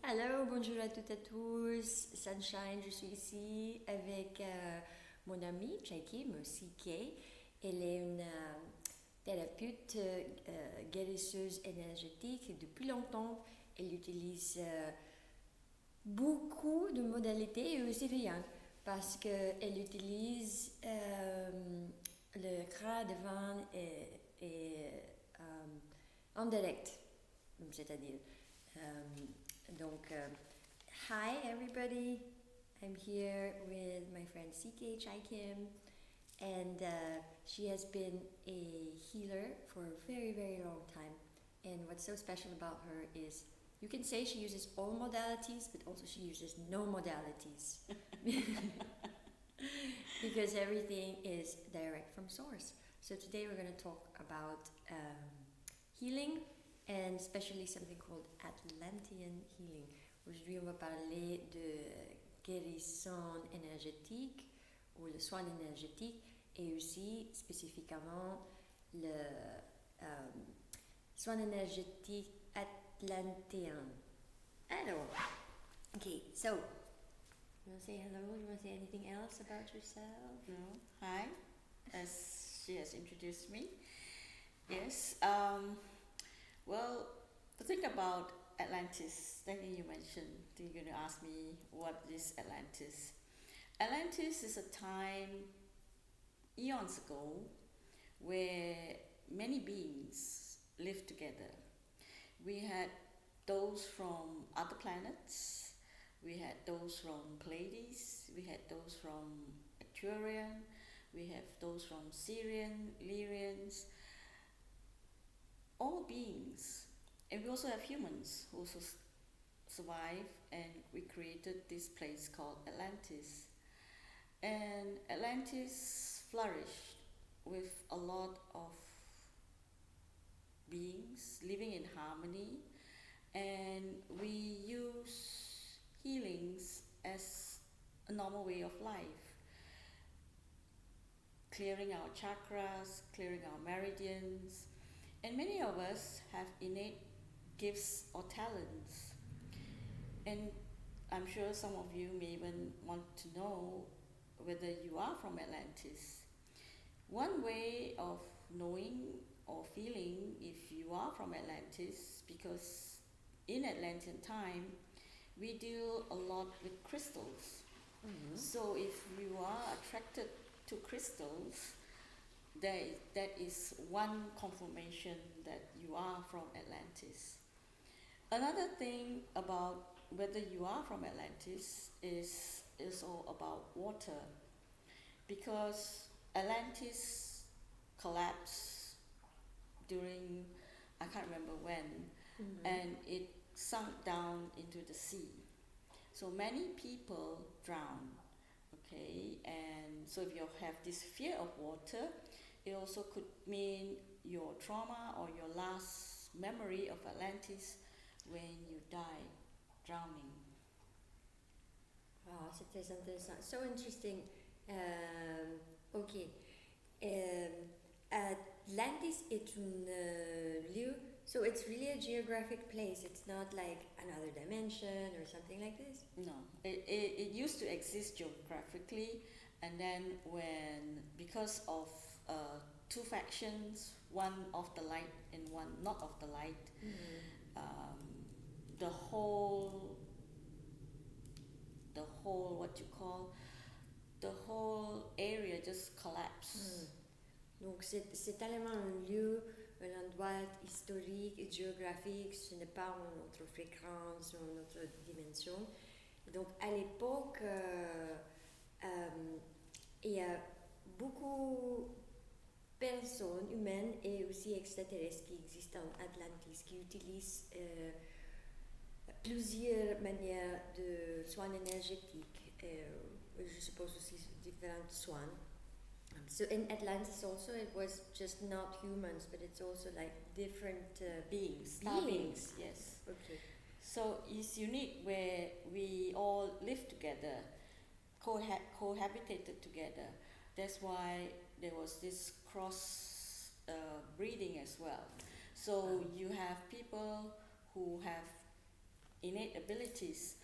Alors, bonjour à toutes et à tous. Sunshine, je suis ici avec mon amie Jackie, mais aussi Kay. Elle est une thérapeute guérisseuse énergétique et depuis longtemps, elle utilise beaucoup de modalités et aussi rien parce qu'elle utilise le gras de vin en direct, c'est-à-dire donc, hi everybody, I'm here with my friend CK Chai Kim, and she has been a healer for a very, very long time. And what's so special about her is you can say she uses all modalities, but also she uses no modalities. Because everything is direct from source. So today we're going to talk about healing, and especially something called Atlantean healing. Aujourd'hui, on va parler de guérison énergétique ou le soin énergétique et aussi spécifiquement le soin énergétique Atlantean. Alors, okay, so you want to say hello? You want to say anything else about yourself? No. Hi, as she has introduced me. Yes. Well, the thing about Atlantis, I think you mentioned, you're going to ask me what is Atlantis. Atlantis is a time eons ago where many beings lived together. We had those from other planets, we had those from Pleiades, we had those from Arcturian, we have those from Sirian, Lyrians, all beings. And we also have humans who also survive, and we created this place called Atlantis. And Atlantis flourished with a lot of beings living in harmony, and we use healings as a normal way of life. Clearing our chakras, clearing our meridians, and many of us have innate gifts or talents. And I'm sure some of you may even want to know whether you are from Atlantis. One way of knowing or feeling if you are from Atlantis, because in Atlantean time, we deal a lot with crystals. Mm-hmm. So if you are attracted to crystals, that is one confirmation that you are from Atlantis. Another thing about whether you are from Atlantis is all about water, because Atlantis collapsed during, I can't remember when, mm-hmm. and it sunk down into the sea. So many people drown, okay? And so if you have this fear of water, it also could mean your trauma or your last memory of Atlantis when you die drowning. Wow, c'est très intéressant. So interesting. Ok. Atlantis est un lieu, so it's really a geographic place. It's not like another dimension or something like this? No, it used to exist geographically, and then because of two factions, one of the light and one not of the light, mm-hmm. The whole area just collapsed. Donc c'est tellement un lieu, un endroit historique et géographique, ce n'est pas une autre fréquence ou une autre dimension. Et donc à l'époque, il y a beaucoup personnes humaines et aussi extraterrestres qui existent en Atlantis, qui utilisent plusieurs manières de soins énergétiques, je suppose aussi différents soins. So in Atlantis also it was just not humans, but it's also like different beings. Yes. Okay. So it's unique where we all live together, cohabitated together. That's why there was this cross breeding as well. So you have people who have innate abilities,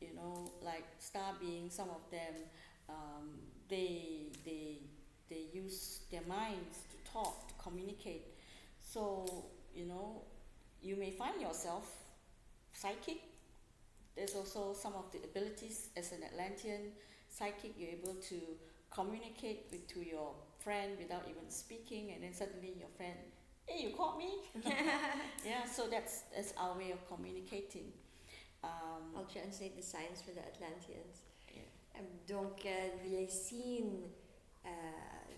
you know, like star beings. Some of them, they use their minds to talk, to communicate. So, you know, you may find yourself psychic. There's also some of the abilities as an Atlantean psychic. You're able to communicate to your friend without even speaking, and then suddenly your friend, hey, you caught me? Yeah, so that's our way of communicating. I'll translate the signs for the Atlanteans. Yeah. Donc, les signes,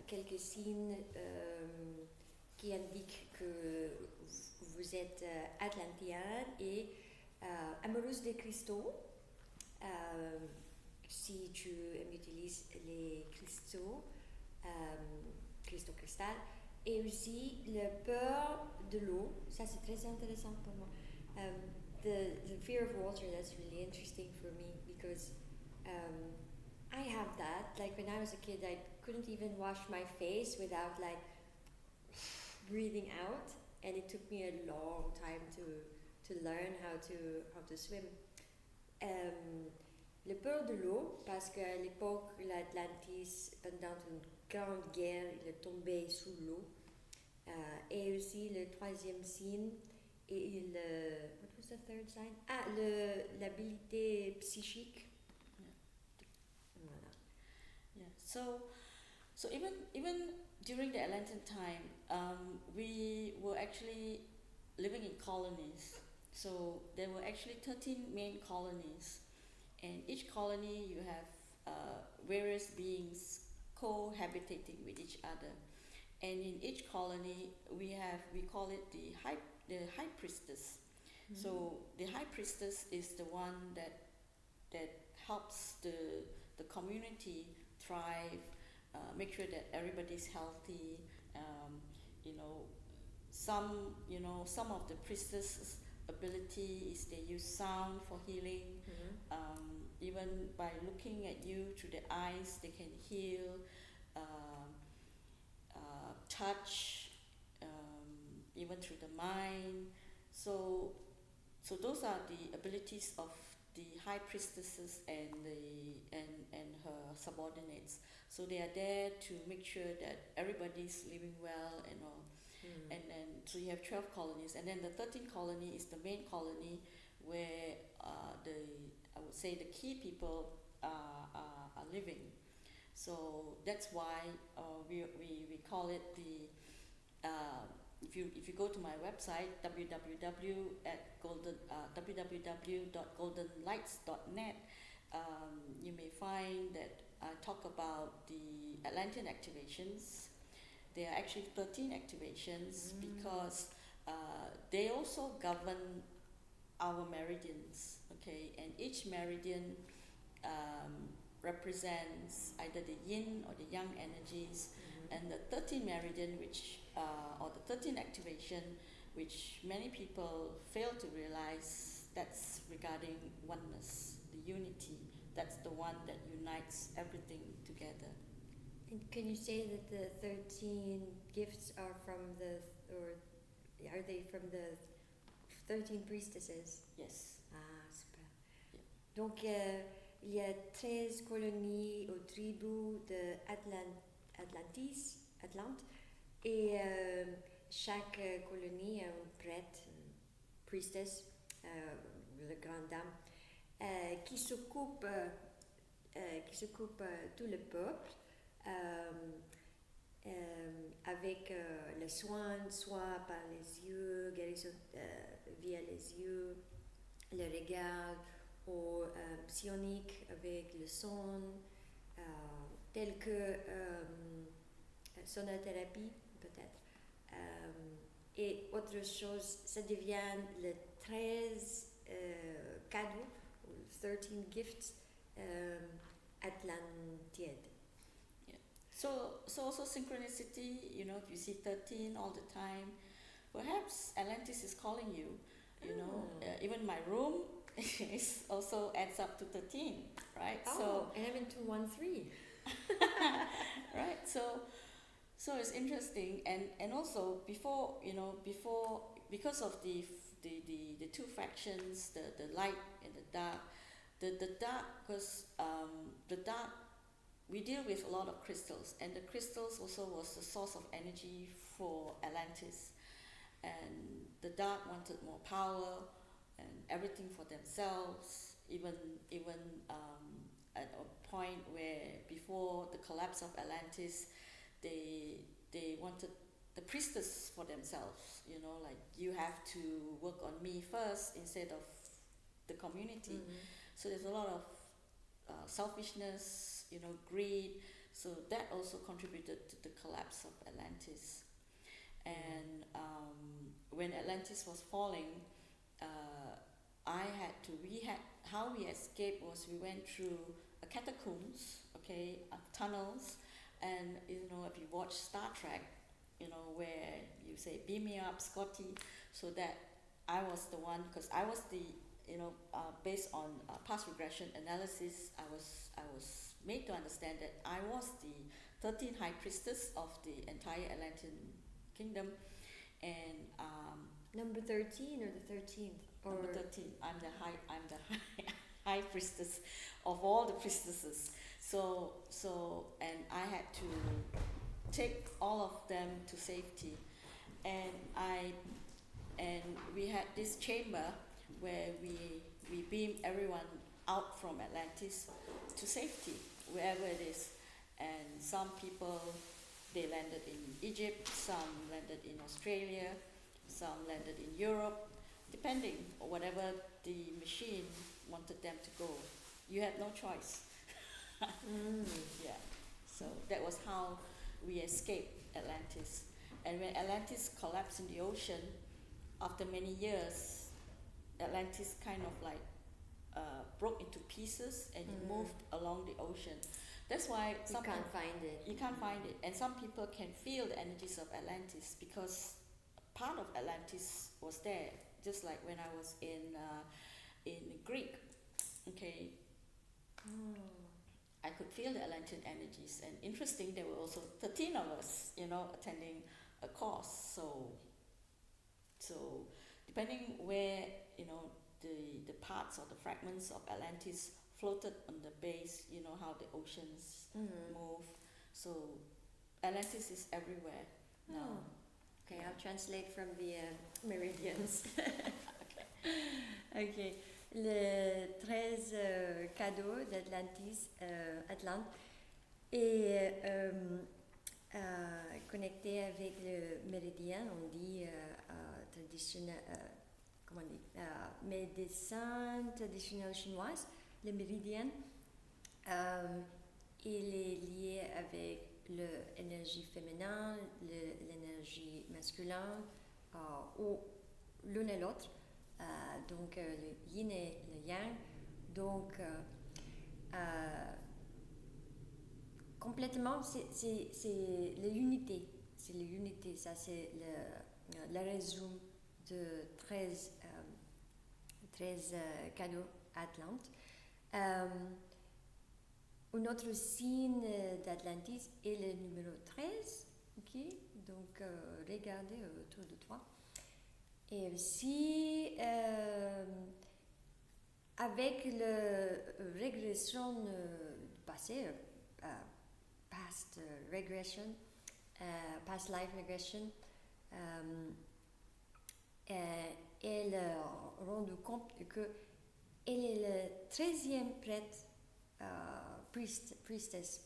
quelques signes qui indiquent que vous êtes Atlantean et amoureuse des cristaux. Si tu utilises les cristaux, cristaux cristal, et aussi le peur de l'eau, ça c'est très intéressant pour moi. The fear of water, that's really interesting for me because I have that. Like when I was a kid, I couldn't even wash my face without like breathing out, and it took me a long time to learn how to swim. Le peur de l'eau, parce qu'à l'époque, l'Atlantis, pendant une grande guerre, il est tombé sous l'eau. Et aussi le troisième signe, et what was the third sign? L'habilité psychique. Yeah. Voilà. Yeah. So even during the Atlantean time, we were actually living in colonies. So there were actually 13 main colonies, and each colony you have various beings cohabitating with each other. And in each colony we call it the high priestess. Mm-hmm. So the high priestess is the one that helps the community thrive, make sure that everybody's healthy. Some of the priestess ability is they use sound for healing. Mm-hmm. Even by looking at you through the eyes, they can heal. Touch, even through the mind. So those are the abilities of the high priestesses and her subordinates. So they are there to make sure that everybody's living well and all. Mm. And then so you have 12 colonies, and then the 13th colony is the main colony where I would say the key people are living. So that's why we call it the. If you go to my website www.goldenlights.net, you may find that I talk about the Atlantean activations. There are actually 13 activations because they also govern our meridians. Okay, and each meridian represents either the yin or the yang energies, and the 13th meridian, or the 13th activation, which many people fail to realize, that's regarding oneness, the unity. That's the one that unites everything together. And can you say that the 13 gifts are are they from the 13 priestesses? Yes. Ah, super. Yeah. Donc, il y a 13 colonies aux tribus de Atlantis, Atlante, et chaque colonie a un prêtre, une priestess, la grande dame, qui s'occupe tout le peuple avec le soin, soit par les yeux, guérison via les yeux, le regard, ou psionique avec le son, tel que sonothérapie peut-être. Et autre chose, ça devient le 13 cadeaux, ou 13 gifts Atlantean. Yeah. So also synchronicity, if you see 13 all the time, perhaps Atlantis is calling you. Even my room is also adds up to 13, right? Oh, and I'm in 213. Right, so it's interesting, and also because of the the two factions, the light and the dark. The dark, because the dark, we deal with a lot of crystals, and the crystals also was the source of energy for Atlantis. And the dark wanted more power and everything for themselves, even at a point where before the collapse of Atlantis, they wanted the priestess for themselves, you know, like you have to work on me first instead of the community. So there's a lot of selfishness, you know, greed. So that also contributed to the collapse of Atlantis. And when Atlantis was falling, how we escaped was we went through catacombs, okay, tunnels, and you know, if you watch Star Trek, you know, where you say, beam me up, Scotty, so that I was the one, because I was the, you know, based on past regression analysis, I was made to understand that I was the 13th high priestess of the entire Atlantean kingdom, and number 13 or the 13th? Or number 13. I'm the high priestess of all the priestesses. So and I had to take all of them to safety, and we had this chamber where we beamed everyone out from Atlantis to safety, wherever it is. And some people, they landed in Egypt, some landed in Australia, some landed in Europe, depending on whatever the machine wanted them to go. You had no choice. Yeah. So that was how we escaped Atlantis. And when Atlantis collapsed in the ocean, after many years, Atlantis kind of like broke into pieces and it moved along the ocean. That's why you can't find it. You can't find it. And some people can feel the energies of Atlantis because part of Atlantis was there. Just like when I was in Greek, okay, I could feel the Atlantean energies. And interesting, there were also 13 of us, you know, attending a course. So depending where, you know, the parts or the fragments of Atlantis floated on the base, you know how the oceans move. So Atlantis is everywhere now. Okay, I'll translate from the meridians. Okay. Le 13 cadeau d'Atlantis, Atlante, est connecté avec le méridien, on dit traditionnel, comment on dit, médecin traditionnel chinoise, le méridien. Il est lié avec l'énergie féminine, l'énergie masculine, ou l'une et l'autre. Donc le yin et le yang. Donc complètement, c'est l'unité. C'est l'unité. Ça, c'est le résumé de 13 cadeaux Atlante. Un autre signe d'Atlantis est le numéro 13. Okay? Donc, regardez autour de toi. Et aussi, avec la régression du passé, past regression, past life regression, elle a rendu compte qu'elle est le 13e prêtre, priestess.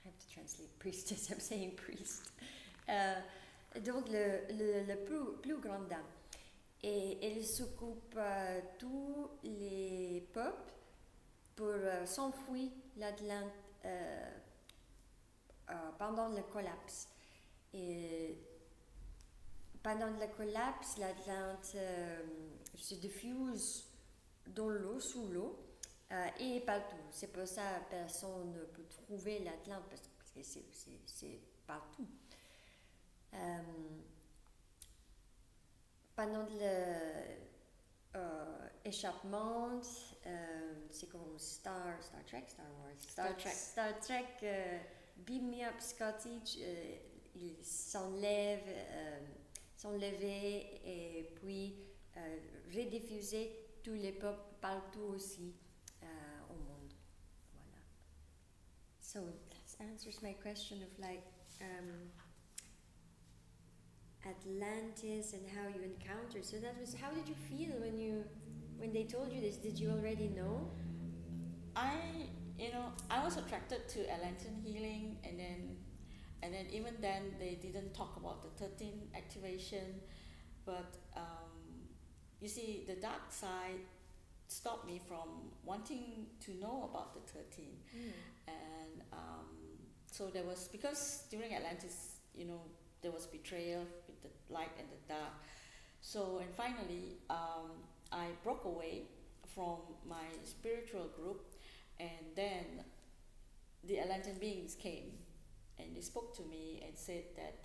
I have to translate priestess, I'm saying priest. Donc, le plus grande dame. Et elle s'occupe tous les peuples pour s'enfuir l'Atlante pendant le collapse. Et pendant le collapse, l'Atlante se diffuse dans l'eau, sous l'eau, et partout. C'est pour ça que personne ne peut trouver l'Atlante parce que c'est partout. Pendant l'échappement, c'est comme Star Trek, Beam Me Up Scotty, il s'enlève et puis rediffuser tous les peuples partout aussi au monde. Voilà. So that answers my question of like Atlantis and how you encountered. So that was, how did you feel when they told you this? Did you already know? I was attracted to Atlantean healing, and then even then they didn't talk about the 13 activation, but you see, the dark side stopped me from wanting to know about the 13. And so there was, because during Atlantis, there was betrayal with the light and the dark. So, and finally, I broke away from my spiritual group, and then the Atlantean beings came and they spoke to me and said that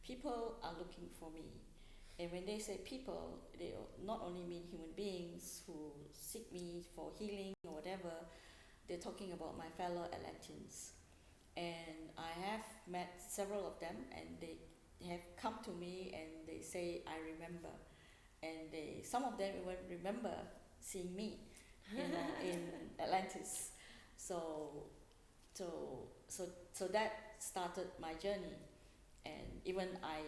people are looking for me. And when they say people, they not only mean human beings who seek me for healing or whatever, they're talking about my fellow Atlanteans. And I have met several of them, and they have come to me and they say, I remember. And some of them even remember seeing me in Atlantis. So that started my journey. And even I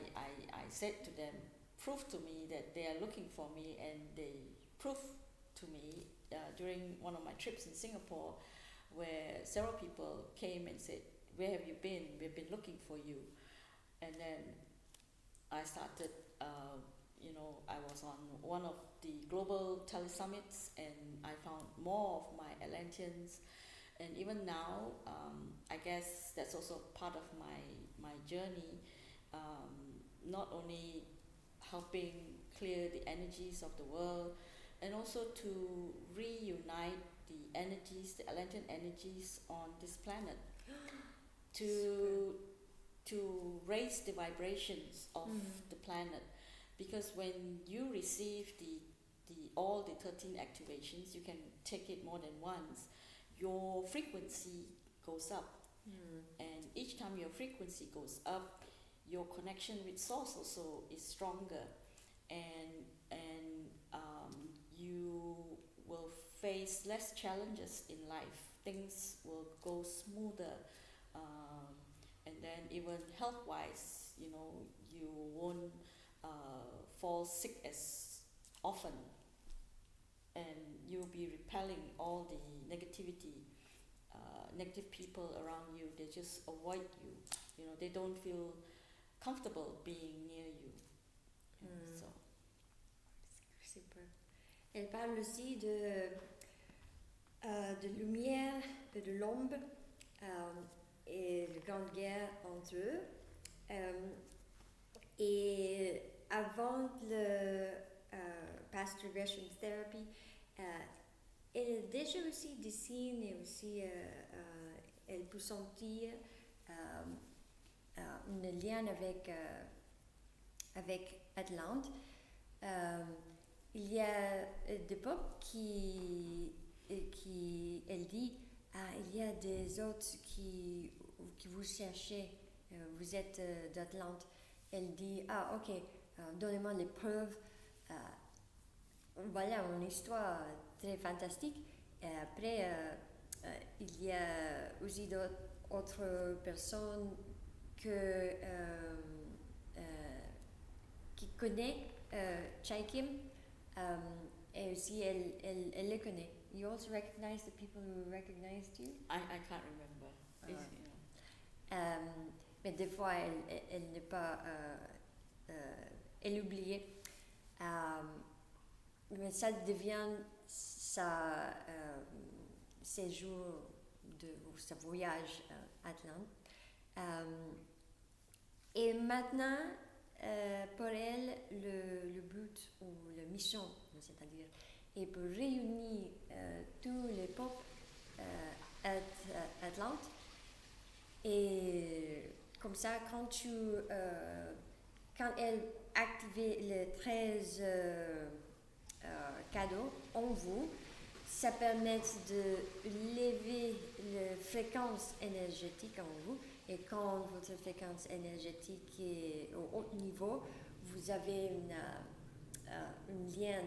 said to them, prove to me that they are looking for me, and they proved to me during one of my trips in Singapore, where several people came and said, where have you been? We've been looking for you. And then I started, I was on one of the global telesummits, and I found more of my Atlanteans. And even now, I guess that's also part of my journey, not only helping clear the energies of the world, and also to reunite the energies, the Atlantean energies on this planet, to raise the vibrations of the planet. Because when you receive all the 13 activations, you can take it more than once, your frequency goes up. And each time your frequency goes up, your connection with source also is stronger, and you will face less challenges in life. Things will go smoother, and then even health-wise, you won't fall sick as often, and you'll be repelling all the negativity. Negative people around you, they just avoid you. They don't feel comfortable being near you. So. Super. Elle parle aussi de lumière et de l'ombre et de grande guerre entre eux. Et avant le past regression therapy, elle déjà aussi dessine, et aussi elle peut sentir un lien avec Atlante. Il y a des peuples qui elle dit, il y a des autres qui vous cherchez, vous êtes d'Atlante. Elle dit, ok, donnez-moi les preuves. Voilà une histoire très fantastique. Et après, il y a aussi d'autres personnes qui connaissent Chaikim, et aussi elle le connaît. You also recognize the people who recognized you? I can't remember. Mais des fois, elle n'est pas... elle oublie. Mais ça devient sa séjour ou sa voyage à Atlante. Et maintenant, pour elle, le but ou la mission, c'est-à-dire, est pour réunir tous les peuples à Atlante. Et comme ça, quand elle active les 13 cadeaux en vous, ça permet de lever la fréquence énergétique en vous. Et quand votre fréquence énergétique est au haut niveau, vous avez un lien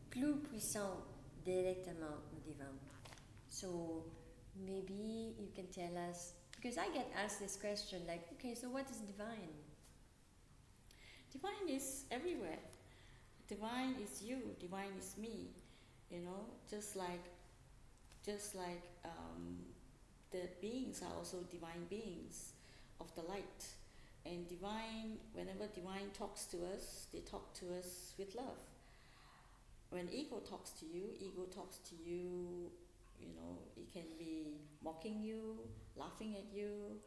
plus puissant directement au divin. So maybe you can tell us, because I get asked this question, like, okay, so what is divine? Divine is everywhere. Divine is you, divine is me, just like the beings are also divine beings of the light. And divine, whenever divine talks to us, they talk to us with love. When ego talks to you, it can be mocking you, laughing at you.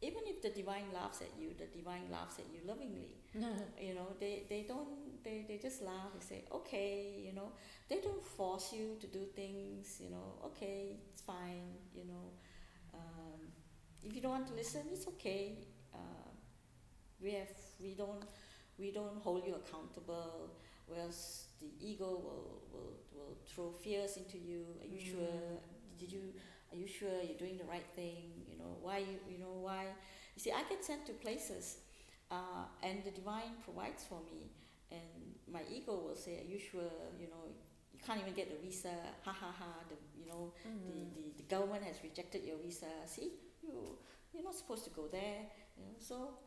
Even if the divine laughs at you, the divine laughs at you lovingly. They just laugh and say, okay, they don't force you to do things, okay, it's fine, if you don't want to listen, it's okay. We don't hold you accountable, whereas the ego will throw fears into you. Are you sure? Are you sure you're doing the right thing? Why? You see, I get sent to places, and the divine provides for me, and my ego will say, "Are you sure? You can't even get the visa. Ha ha ha! The government has rejected your visa. See, you're not supposed to go there. So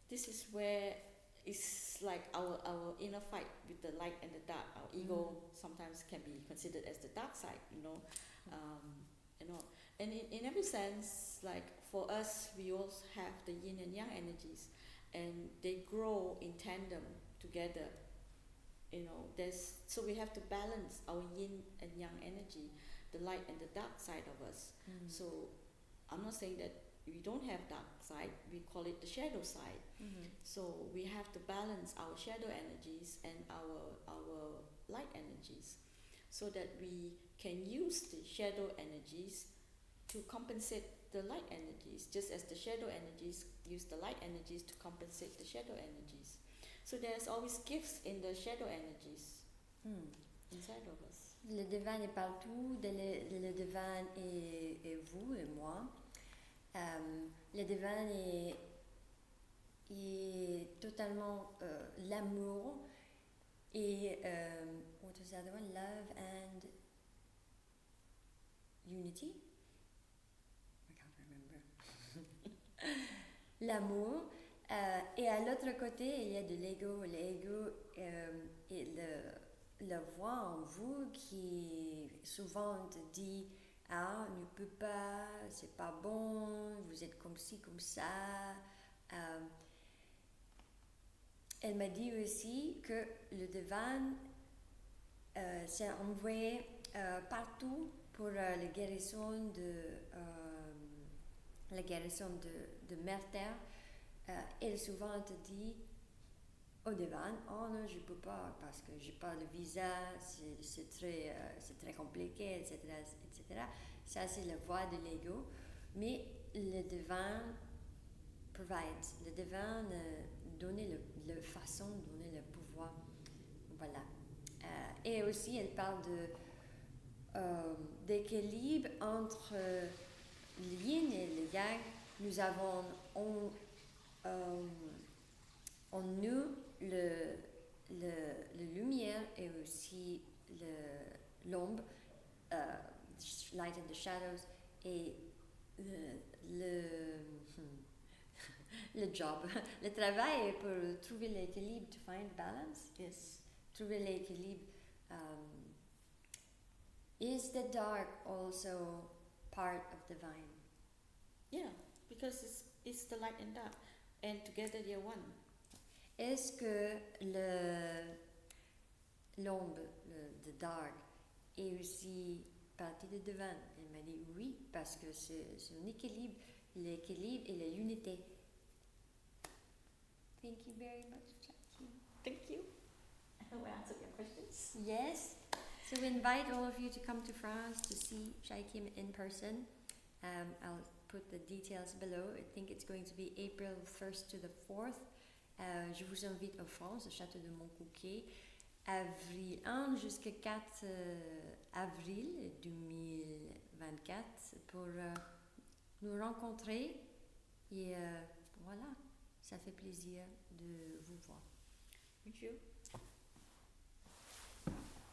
this is where it's like our inner fight with the light and the dark. Our ego sometimes can be considered as the dark side. And in every sense, like for us, we also have the yin and yang energies, and they grow in tandem together. So we have to balance our yin and yang energy, the light and the dark side of us. So I'm not saying that we don't have dark side, we call it the shadow side. So we have to balance our shadow energies and our light energies, so that we can use the shadow energies to compensate the light energies, just as the shadow energies use the light energies to compensate the shadow energies. So there's always gifts in the shadow energies inside of us. Le divin est partout, le divin est vous et moi. Le divin est totalement l'amour et what was the other one? Love and unity? I can't remember. L'amour. Et à l'autre côté, il y a de l'ego. L'ego est la voix en vous qui souvent te dit « Ah, ne peut pas, c'est pas bon, vous êtes comme ci, comme ça. » Elle m'a dit aussi que le divin s'est envoyé partout pour la guérison de Mère Terre. Elle souvent te dit au divin, oh non, je peux pas parce que j'ai pas de visa, c'est très compliqué, etc., etc. Ça, c'est la voix de l'ego. Mais le divin provides, le divin donne la façon, donne le pouvoir. Voilà. Et aussi, elle parle d'équilibre entre le yin et le yang. Nous avons en nous la lumière et aussi l'ombre, light and the shadows, et le job, le travail pour trouver l'équilibre, to find balance. Yes. Trouver l'équilibre. Is the dark also part of divine? Yeah, because it's the light and dark, and together they're one. Est-ce que l'ombre, the dark, est aussi partie de divin? Elle m'a dit oui, parce que c'est un équilibre, l'équilibre et l'unité. Thank you very much, Jackie. Thank you. Have I answered your questions? Yes. So we invite all of you to come to France to see Shaikim in person. I'll put the details below. I think it's going to be April 1st to the 4th. Je vous invite en France, au Château de Montcuquet, avril 1 jusqu'à 4 avril 2024 pour nous rencontrer. Et voilà, ça fait plaisir de vous voir. Thank you.